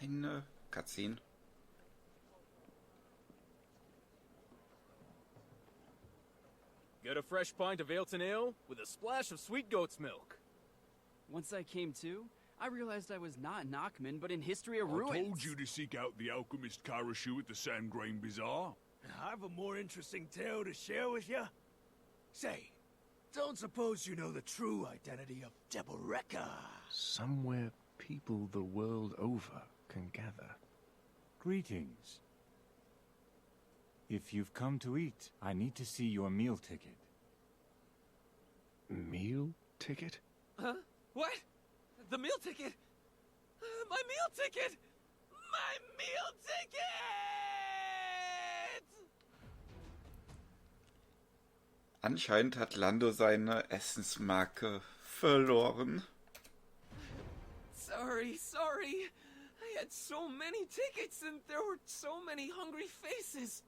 Eine Cutscene. Get a fresh pint of Ailton ale with a splash of sweet goat's milk. Once I came to, I realized I was not in Achman, but in History of Ruins. I told you to seek out the alchemist Karashu at the Sandgrain Bazaar. I have a more interesting tale to share with you. Say, don't suppose you know the true identity of Deboreka? Somewhere people the world over can gather. Greetings. If you've come to eat, I need to see your meal ticket. Meal ticket? Huh? What? The meal ticket? My meal ticket! My meal ticket! Anscheinend hat Lando seine Essensmarke verloren. Sorry. I had so many tickets and there were so many hungry faces.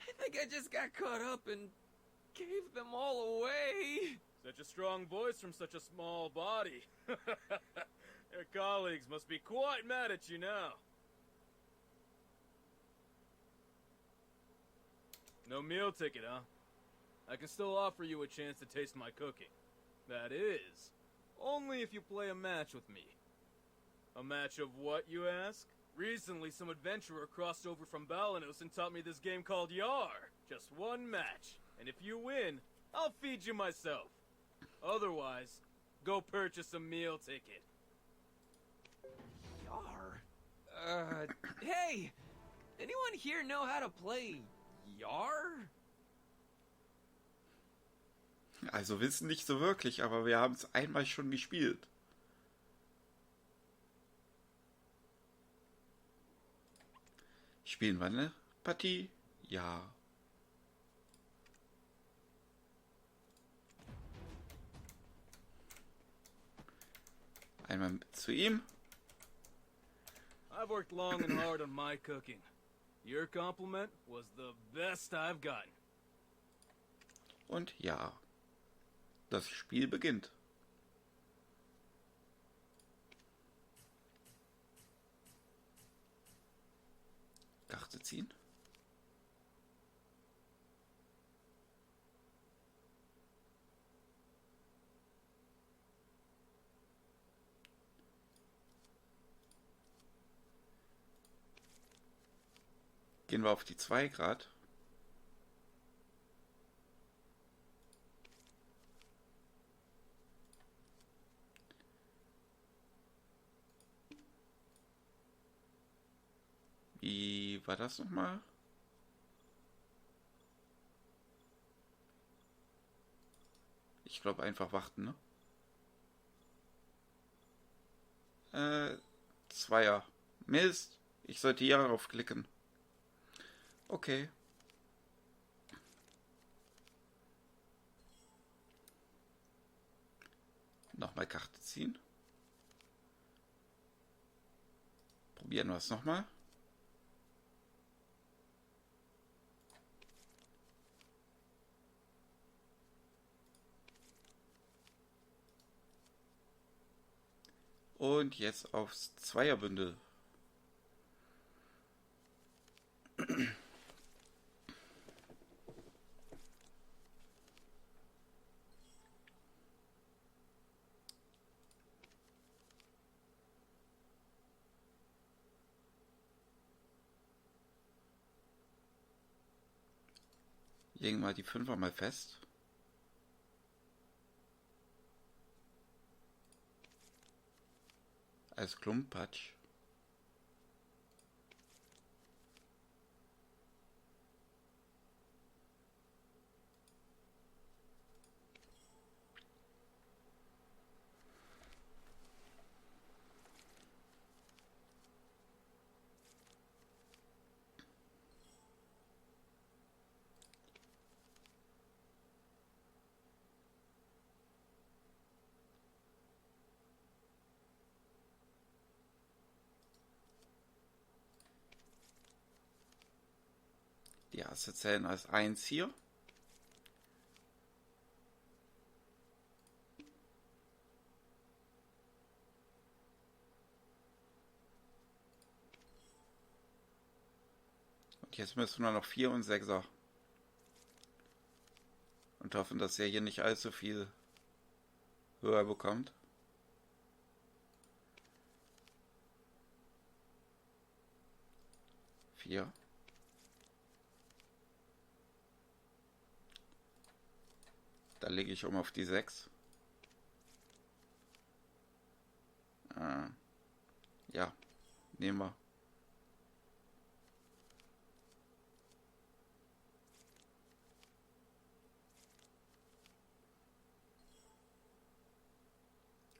I think I just got caught up and gave them all away. Such a strong voice from such a small body. Your colleagues must be quite mad at you now. No meal ticket, huh? I can still offer you a chance to taste my cooking. That is, only if you play a match with me. A match of what, you ask? Recently, some adventurer crossed over from Balanos and taught me this game called Yar. Just one match. And if you win, I'll feed you myself. Otherwise, go purchase a meal ticket. Yar? Hey! Anyone here know how to play Yar? Also wissen nicht so wirklich, aber wir haben es einmal schon gespielt. Spielen wir eine Partie? Ja. Einmal zu ihm. I've worked long and hard on my cooking. Your compliment was the best I've gotten. Und ja. Das Spiel beginnt. Karte ziehen. Gehen wir auf die 2 Grad. Wie war das nochmal? Ich glaube einfach warten, ne? Zweier. Mist. Ich sollte hier darauf klicken. Okay. Nochmal Karte ziehen. Probieren wir es nochmal. Und jetzt aufs Zweierbündel. Legen wir die 5er mal fest. Als Klumpatsch. Die Asse zählen als 1 hier. Jetzt müssen wir noch 4 und 6er. Und hoffen, dass er hier nicht allzu viel höher bekommt. Vier. Da lege ich um auf die 6. Ja, nehmen wir.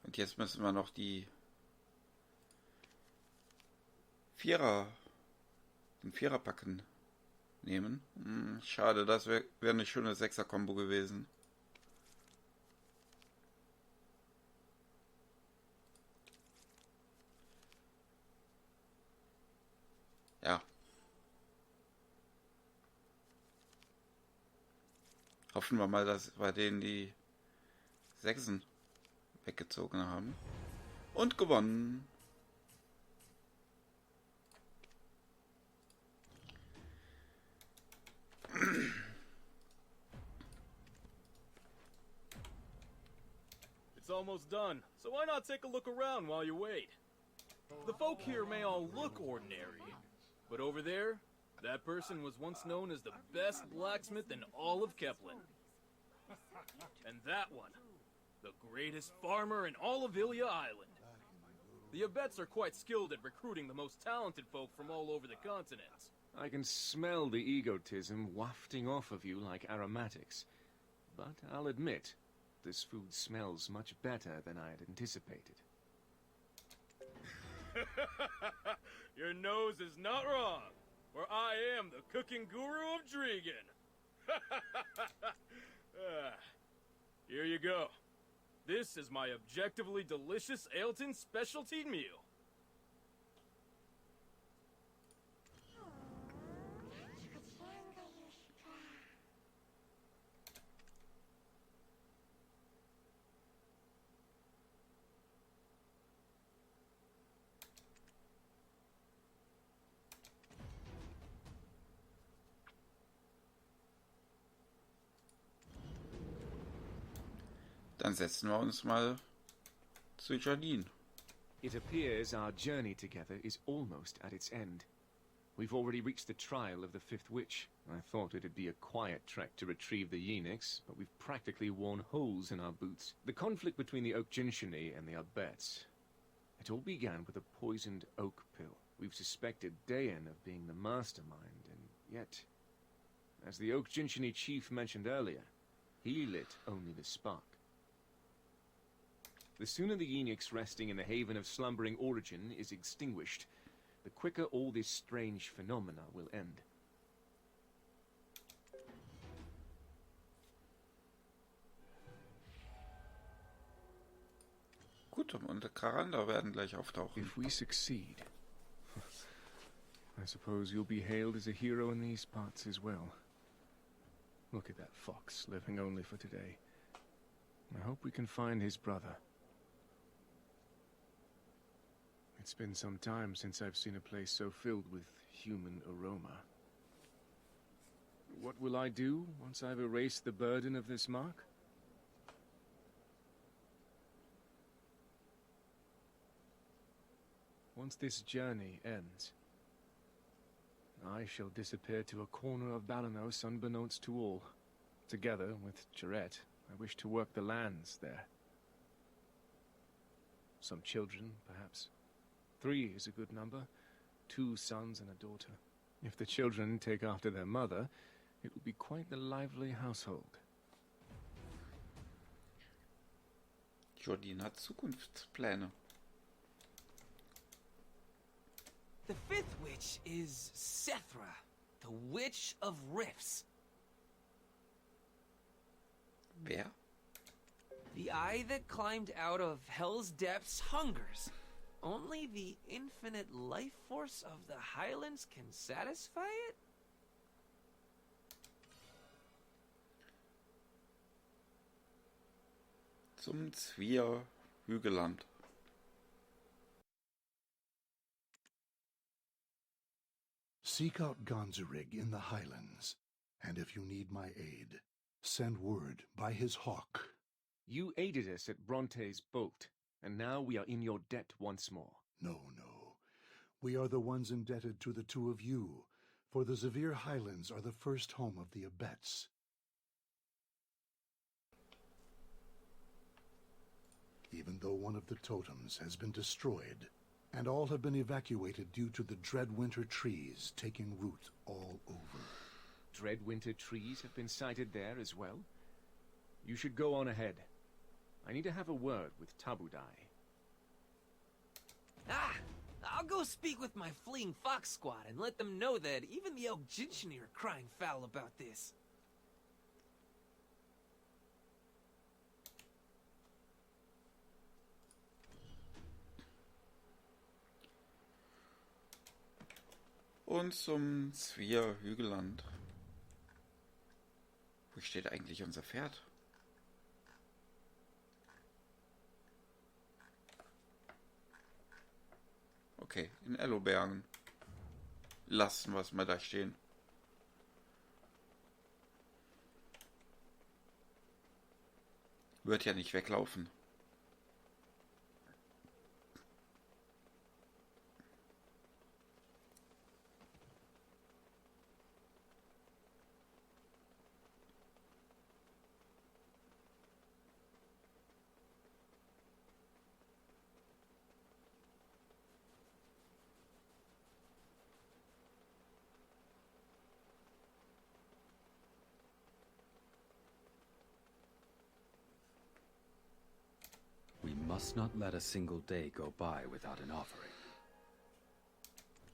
Und jetzt müssen wir noch die den Viererpacken nehmen. Schade, das wäre eine schöne 6er-Kombo gewesen. Ja. Hoffen wir mal, dass bei denen die 6en weggezogen haben. Und gewonnen. It's almost done, so why not take a look around while you wait? The folk here may all look ordinary, but over there, that person was once known as the best blacksmith in all of Keplen. And that one, the greatest farmer in all of Ilya Island. The Abets are quite skilled at recruiting the most talented folk from all over the continent. I can smell the egotism wafting off of you like aromatics. But I'll admit, this food smells much better than I had anticipated. Your nose is not wrong, for I am the cooking guru of Dregan. Here you go. This is my objectively delicious Ailton specialty meal. Dann setzen wir uns mal zu Jardine. It appears our journey together is almost at its end. We've already reached the trial of the fifth witch. I thought it'd be a quiet trek to retrieve the eunuchs, but we've practically worn holes in our boots. The conflict between the Außenschenke and the Abets. It all began with a poisoned oak pill. We've suspected Dayan of being the mastermind, and yet, as the Außenschenke chief mentioned earlier, he lit only the spark. The sooner the eunuchs resting in the haven of slumbering origin is extinguished, the quicker all this strange phenomena will end. Gut, und Karanda werden gleich auftauchen. If we succeed, I suppose you'll be hailed as a hero in these parts as well. Look at that fox, living only for today. I hope we can find his brother. It's been some time since I've seen a place so filled with human aroma. What will I do once I've erased the burden of this mark? Once this journey ends, I shall disappear to a corner of Balanos unbeknownst to all. Together with Jarette, I wish to work the lands there. Some children, perhaps. 3 is a good number. 2 sons and a daughter. If the children take after their mother, it will be quite the lively household. Jardine hat Zukunftspläne. The fifth witch is Sethra, the Witch of Rifts. Wer? The eye that climbed out of hell's depths hungers. Only the infinite life force of the Highlands can satisfy it? Zum Zwierhügelland. Seek out Gonzarig in the highlands, and if you need my aid, send word by his hawk. You aided us at Bronte's bolt, and now we are in your debt once more. No. We are the ones indebted to the two of you, for the Zavir Highlands are the first home of the Abets. Even though one of the totems has been destroyed, and all have been evacuated due to the Dreadwinter trees taking root all over. Dreadwinter trees have been sighted there as well? You should go on ahead. I need to have a word with Tabudai. I'll go speak with my fleeing fox squad and let them know that even the Elginchini are crying foul about this. Und zum Zwir-Hügelland. Wo steht eigentlich unser Pferd? Okay, in Elobergen. Lassen wir es mal da stehen. Wird ja nicht weglaufen. We must not let a single day go by without an offering.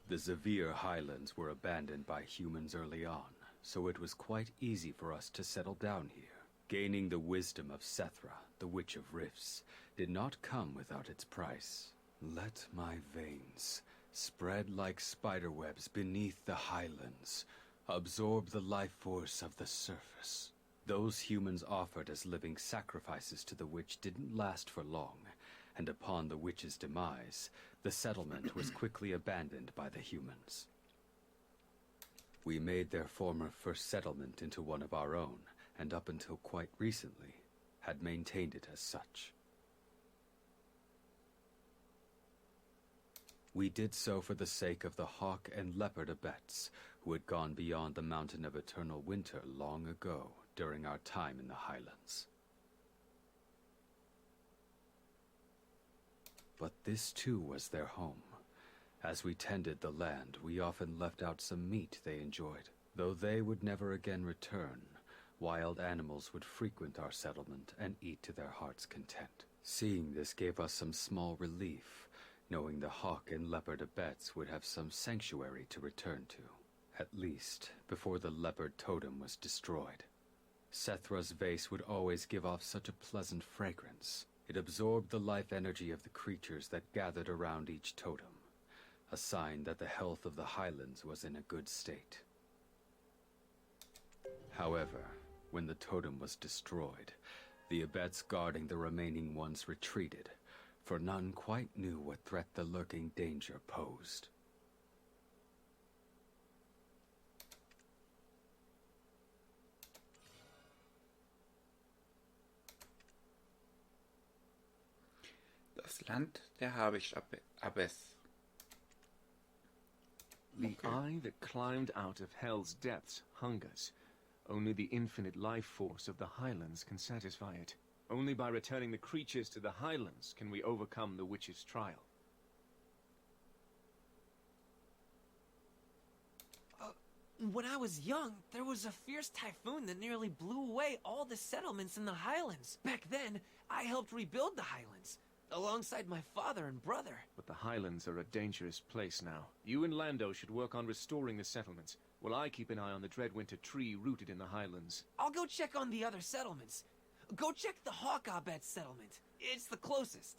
The Zavir Highlands were abandoned by humans early on, so it was quite easy for us to settle down here. Gaining the wisdom of Sethra, the Witch of Rifts, did not come without its price. Let my veins spread like spiderwebs beneath the highlands, absorb the life force of the surface. Those humans offered as living sacrifices to the witch didn't last for long, and upon the witch's demise, the settlement was quickly abandoned by the humans. We made their former first settlement into one of our own, and up until quite recently, had maintained it as such. We did so for the sake of the hawk and leopard Abets, who had gone beyond the mountain of eternal winter long ago, during our time in the highlands. But this too was their home. As we tended the land, we often left out some meat they enjoyed. Though they would never again return, wild animals would frequent our settlement and eat to their heart's content. Seeing this gave us some small relief, knowing the hawk and leopard Abets would have some sanctuary to return to, at least before the leopard totem was destroyed. Sethra's vase would always give off such a pleasant fragrance. It absorbed the life energy of the creatures that gathered around each totem, a sign that the health of the highlands was in a good state. However, when the totem was destroyed, the Abets guarding the remaining ones retreated, for none quite knew what threat the lurking danger posed. Das Land der Habicht-Abbess. The eye that climbed out of hell's depths hungers. Only the infinite life force of the highlands can satisfy it. Only by returning the creatures to the highlands can we overcome the witch's trial. When I was young, there was a fierce typhoon that nearly blew away all the settlements in the highlands. Back then, I helped rebuild the highlands, alongside my father and brother. But the highlands are a dangerous place now. You and Lando should work on restoring the settlements, while I keep an eye on the Dreadwinter tree rooted in the highlands. I'll go check on the other settlements. Go check the Hawk-Abet settlement. It's the closest.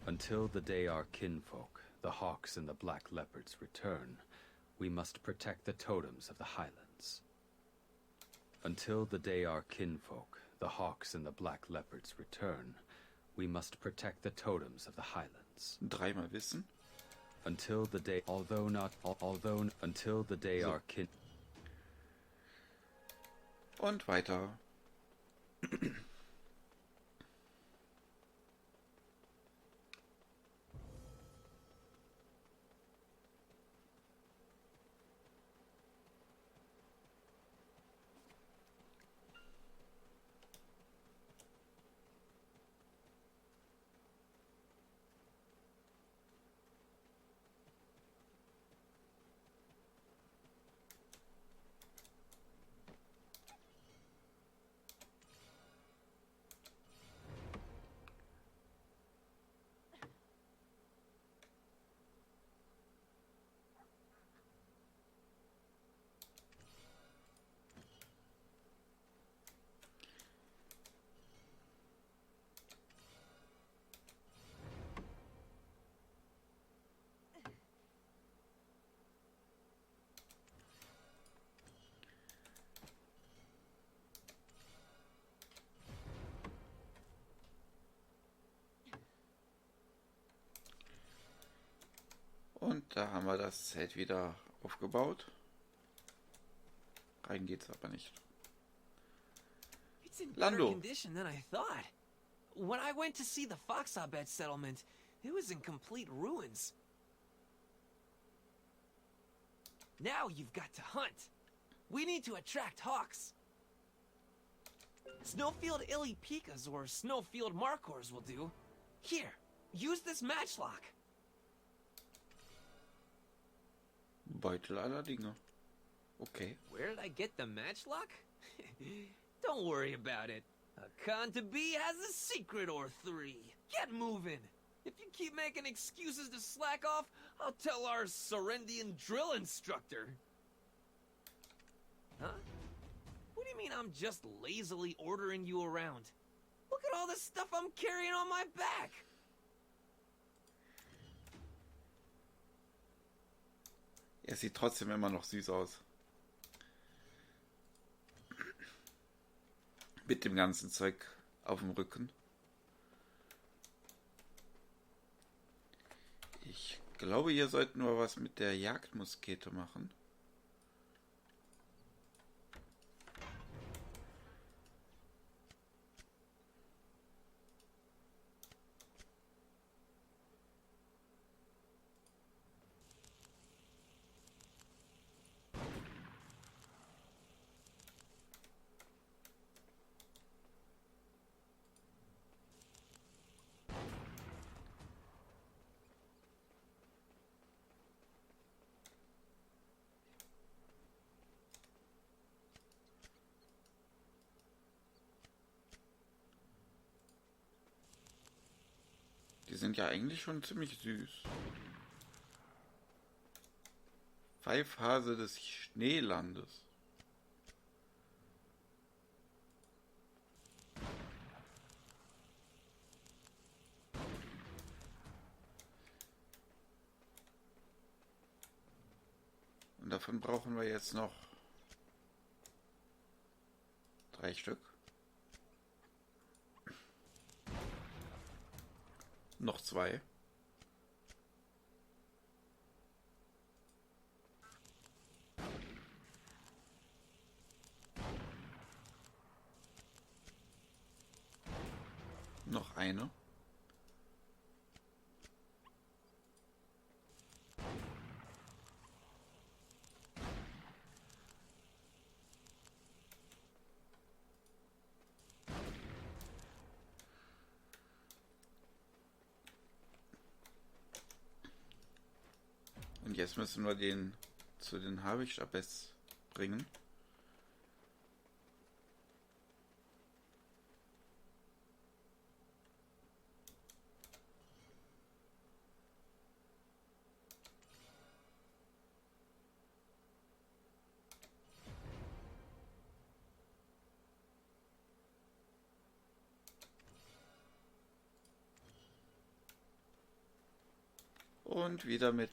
Until the day our kinfolk, the hawks and the black leopards, return, we must protect the totems of the highlands. Until the day our kinfolk, the hawks and the black leopards, return, we must protect the totems of the highlands. Dreimal wissen. until the day So. our kin. Und weiter. Und da haben wir das Zelt wieder aufgebaut. Rein geht's aber nicht. It's in better Lando. condition than I thought. When I went to see the Foxabed settlement, it was in complete ruins. Now you've got to hunt. We need to attract hawks. Snowfield Illy Pikas or Snowfield Markors will do. Here, use this matchlock. Beutel aller Dinge. Okay. Where did I get the matchlock? Don't worry about it. A con-to-be has a secret or three. Get moving. If you keep making excuses to slack off, I'll tell our Serendian drill instructor. Huh? What do you mean I'm just lazily ordering you around? Look at all the stuff I'm carrying on my back. Er sieht trotzdem immer noch süß aus. Mit dem ganzen Zeug auf dem Rücken. Ich glaube, hier sollten wir was mit der Jagdmuskete machen. Die sind ja eigentlich schon ziemlich süß. Pfeifhase des Schneelandes. Und davon brauchen wir jetzt noch 3 Stück. Noch 2. Noch eine. Und jetzt müssen wir den zu den Habichtabess bringen. Und wieder mit